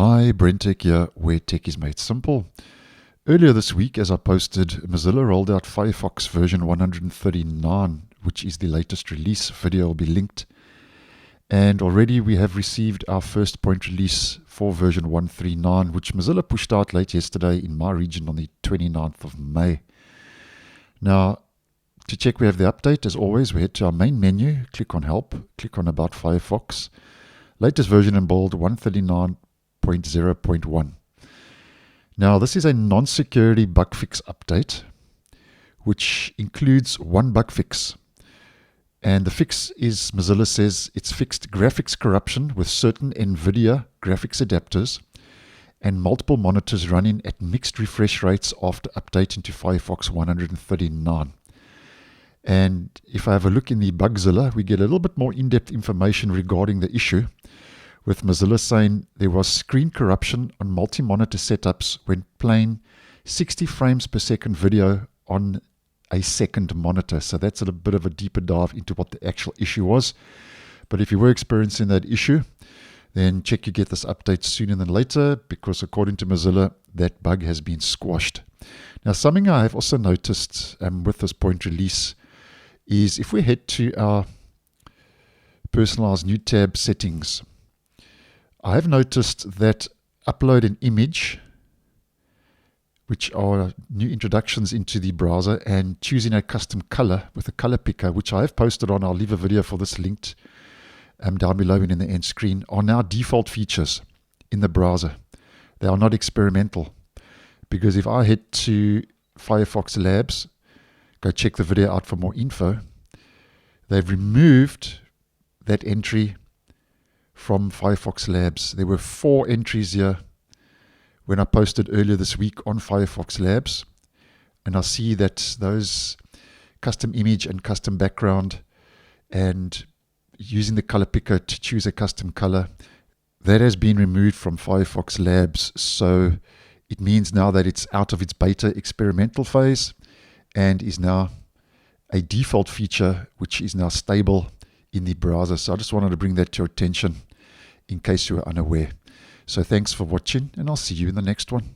Hi, BrenTech here, where tech is made simple. Earlier this week, as I posted, Mozilla rolled out Firefox version 139, which is the latest release. Video will be linked. And already we have received our first point release for version 139, which Mozilla pushed out late yesterday in my region on the 29th of May. Now, to check we have the update, as always, we head to our main menu, click on Help, click on About Firefox. Latest version in bold, 139.0.1. Now, this is a non-security bug fix update, which includes one bug fix. And the fix is, Mozilla says, it's fixed graphics corruption with certain Nvidia graphics adapters and multiple monitors running at mixed refresh rates after updating to Firefox 139. And if I have a look in the Bugzilla, we get a little bit more in-depth information regarding the issue, with Mozilla saying there was screen corruption on multi-monitor setups when playing 60 frames per second video on a second monitor. So that's a bit of a deeper dive into what the actual issue was. But if you were experiencing that issue, then check you get this update sooner than later, because according to Mozilla, that bug has been squashed. Now, something I have also noticed with this point release is if we head to our personalized new tab settings, I have noticed that upload an image, which are new introductions into the browser, and choosing a custom color with a color picker, which I have posted on, I'll leave a video for this linked down below and in the end screen, are now default features in the browser. They are not experimental, because if I head to Firefox Labs, go check the video out for more info, they've removed that entry from Firefox Labs. There were 4 entries here when I posted earlier this week on Firefox Labs, and I see that those custom image and custom background and using the color picker to choose a custom color, that has been removed from Firefox Labs. So it means now that it's out of its beta experimental phase and is now a default feature, which is now stable in the browser. So I just wanted to bring that to your attention in case you were unaware. So thanks for watching, and I'll see you in the next one.